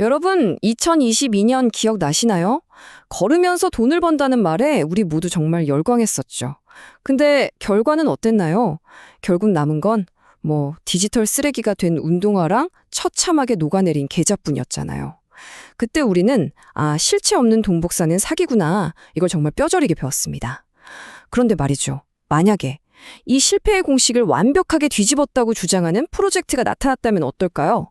여러분, 2022년 기억나시나요? 걸으면서 돈을 번다는 말에 우리 모두 정말 열광했었죠. 근데 결과는 어땠나요? 결국 남은 건 디지털 쓰레기가 된 운동화랑 처참하게 녹아내린 계좌뿐이었잖아요. 그때 우리는 실체 없는 동복사는 사기구나. 이걸 정말 뼈저리게 배웠습니다. 그런데 말이죠. 만약에 이 실패의 공식을 완벽하게 뒤집었다고 주장하는 프로젝트가 나타났다면 어떨까요?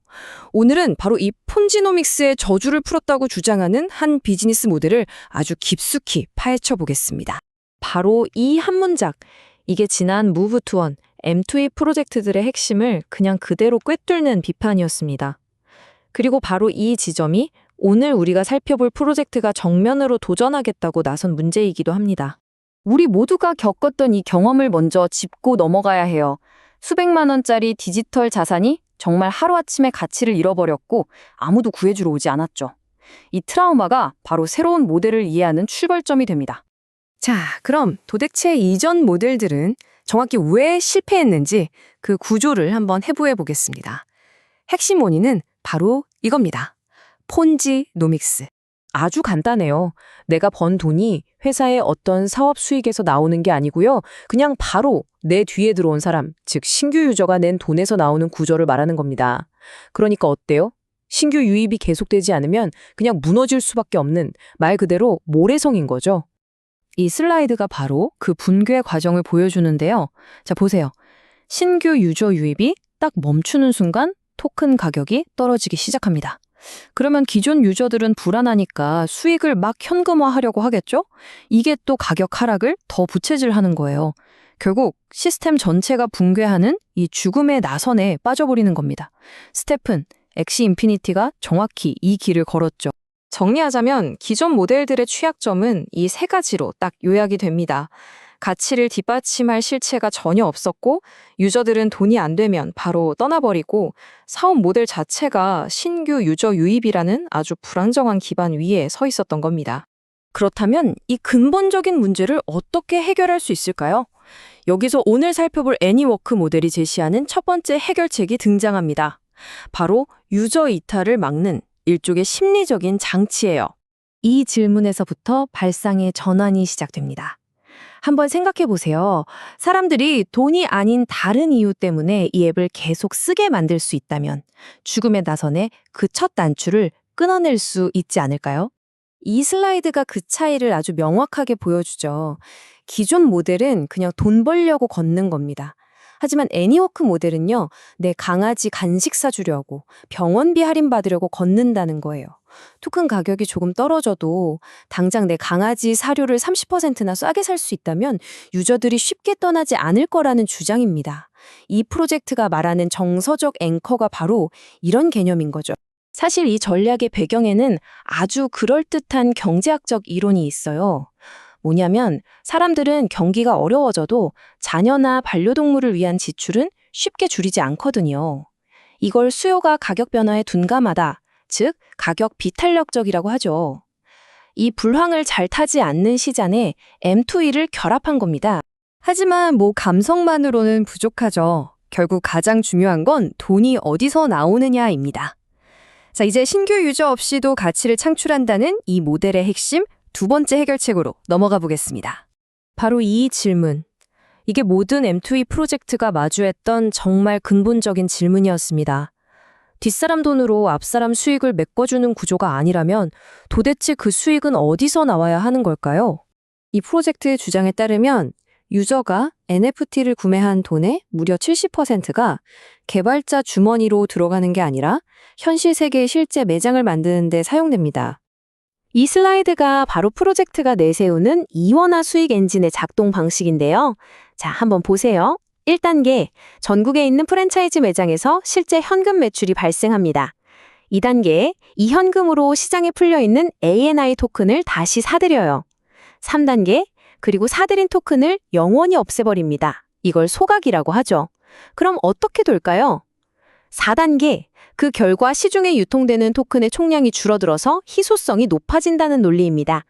오늘은 바로 이 폰지노믹스의 저주를 풀었다고 주장하는 한 비즈니스 모델을 아주 깊숙이 파헤쳐 보겠습니다. 바로 이 한 문장, 이게 지난 무브 투원, M2E 프로젝트들의 핵심을 그냥 그대로 꿰뚫는 비판이었습니다. 그리고 바로 이 지점이 오늘 우리가 살펴볼 프로젝트가 정면으로 도전하겠다고 나선 문제이기도 합니다. 우리 모두가 겪었던 이 경험을 먼저 짚고 넘어가야 해요. 수백만 원짜리 디지털 자산이 정말 하루아침에 가치를 잃어버렸고 아무도 구해주러 오지 않았죠. 이 트라우마가 바로 새로운 모델을 이해하는 출발점이 됩니다. 자, 그럼 도대체 이전 모델들은 정확히 왜 실패했는지 그 구조를 한번 해부해 보겠습니다. 핵심 원인은 바로 이겁니다. 폰지노믹스. 아주 간단해요. 내가 번 돈이 회사의 어떤 사업 수익에서 나오는 게 아니고요. 그냥 바로 내 뒤에 들어온 사람, 즉 신규 유저가 낸 돈에서 나오는 구조를 말하는 겁니다. 그러니까 어때요? 신규 유입이 계속되지 않으면 그냥 무너질 수밖에 없는 말 그대로 모래성인 거죠. 이 슬라이드가 바로 그 붕괴 과정을 보여주는데요. 자, 보세요. 신규 유저 유입이 딱 멈추는 순간 토큰 가격이 떨어지기 시작합니다. 그러면 기존 유저들은 불안하니까 수익을 막 현금화하려고 하겠죠? 이게 또 가격 하락을 더 부채질하는 거예요. 결국 시스템 전체가 붕괴하는 이 죽음의 나선에 빠져버리는 겁니다. 스테픈, 엑시 인피니티가 정확히 이 길을 걸었죠. 정리하자면 기존 모델들의 취약점은 이 세 가지로 딱 요약이 됩니다. 가치를 뒷받침할 실체가 전혀 없었고 유저들은 돈이 안 되면 바로 떠나버리고 사업 모델 자체가 신규 유저 유입이라는 아주 불안정한 기반 위에 서 있었던 겁니다. 그렇다면 이 근본적인 문제를 어떻게 해결할 수 있을까요? 여기서 오늘 살펴볼 애니워크 모델이 제시하는 첫 번째 해결책이 등장합니다. 바로 유저 이탈을 막는 일종의 심리적인 장치예요. 이 질문에서부터 발상의 전환이 시작됩니다. 한번 생각해 보세요. 사람들이 돈이 아닌 다른 이유 때문에 이 앱을 계속 쓰게 만들 수 있다면 죽음의 나선에 그 첫 단추를 끊어낼 수 있지 않을까요? 이 슬라이드가 그 차이를 아주 명확하게 보여주죠. 기존 모델은 그냥 돈 벌려고 걷는 겁니다. 하지만 애니워크 모델은요, 내 강아지 간식 사주려고 병원비 할인받으려고 걷는다는 거예요. 토큰 가격이 조금 떨어져도 당장 내 강아지 사료를 30%나 싸게 살 수 있다면 유저들이 쉽게 떠나지 않을 거라는 주장입니다. 이 프로젝트가 말하는 정서적 앵커가 바로 이런 개념인 거죠. 사실 이 전략의 배경에는 아주 그럴듯한 경제학적 이론이 있어요. 뭐냐면 사람들은 경기가 어려워져도 자녀나 반려동물을 위한 지출은 쉽게 줄이지 않거든요. 이걸 수요가 가격 변화에 둔감하다, 즉 가격 비탄력적이라고 하죠. 이 불황을 잘 타지 않는 시장에 M2E를 결합한 겁니다. 하지만 감성만으로는 부족하죠. 결국 가장 중요한 건 돈이 어디서 나오느냐입니다. 자, 이제 신규 유저 없이도 가치를 창출한다는 이 모델의 핵심 두 번째 해결책으로 넘어가 보겠습니다. 바로 이 질문. 이게 모든 M2E 프로젝트가 마주했던 정말 근본적인 질문이었습니다. 뒷사람 돈으로 앞사람 수익을 메꿔주는 구조가 아니라면 도대체 그 수익은 어디서 나와야 하는 걸까요? 이 프로젝트의 주장에 따르면 유저가 NFT를 구매한 돈의 무려 70%가 개발자 주머니로 들어가는 게 아니라 현실 세계의 실제 매장을 만드는 데 사용됩니다. 이 슬라이드가 바로 프로젝트가 내세우는 이원화 수익 엔진의 작동 방식인데요. 자, 한번 보세요. 1단계, 전국에 있는 프랜차이즈 매장에서 실제 현금 매출이 발생합니다. 2단계, 이 현금으로 시장에 풀려있는 ANI 토큰을 다시 사들여요. 3단계, 그리고 사들인 토큰을 영원히 없애버립니다. 이걸 소각이라고 하죠. 그럼 어떻게 될까요? 4단계, 그 결과 시중에 유통되는 토큰의 총량이 줄어들어서 희소성이 높아진다는 논리입니다.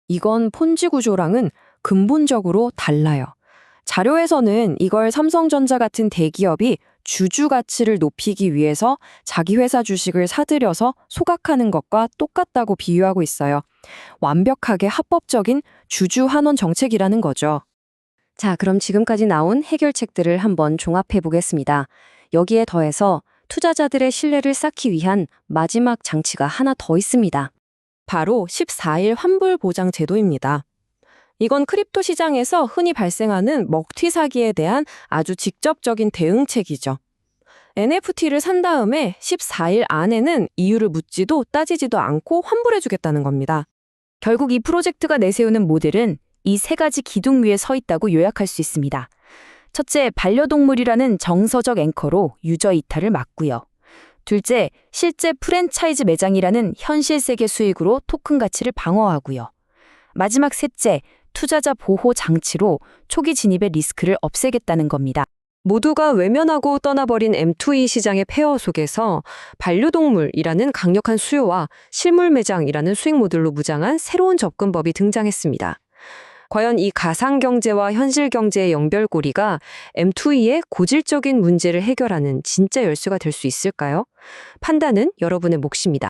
이건 폰지 구조랑은 근본적으로 달라요. 자료에서는 이걸 삼성전자 같은 대기업이 주주 가치를 높이기 위해서 자기 회사 주식을 사들여서 소각하는 것과 똑같다고 비유하고 있어요. 완벽하게 합법적인 주주 환원 정책이라는 거죠. 자, 그럼 지금까지 나온 해결책들을 한번 종합해 보겠습니다. 여기에 더해서 투자자들의 신뢰를 쌓기 위한 마지막 장치가 하나 더 있습니다. 바로 14일 환불 보장 제도입니다. 이건 크립토 시장에서 흔히 발생하는 먹튀 사기에 대한 아주 직접적인 대응책이죠. NFT를 산 다음에 14일 안에는 이유를 묻지도 따지지도 않고 환불해주겠다는 겁니다. 결국 이 프로젝트가 내세우는 모델은 이 세 가지 기둥 위에 서 있다고 요약할 수 있습니다. 첫째, 반려동물이라는 정서적 앵커로 유저 이탈을 막고요. 둘째, 실제 프랜차이즈 매장이라는 현실 세계 수익으로 토큰 가치를 방어하고요. 마지막 셋째, 투자자 보호 장치로 초기 진입의 리스크를 없애겠다는 겁니다. 모두가 외면하고 떠나버린 M2E 시장의 폐허 속에서 반려동물이라는 강력한 수요와 실물 매장이라는 수익 모델로 무장한 새로운 접근법이 등장했습니다. 과연 이 가상경제와 현실경제의 연결고리가 M2E의 고질적인 문제를 해결하는 진짜 열쇠가 될 수 있을까요? 판단은 여러분의 몫입니다.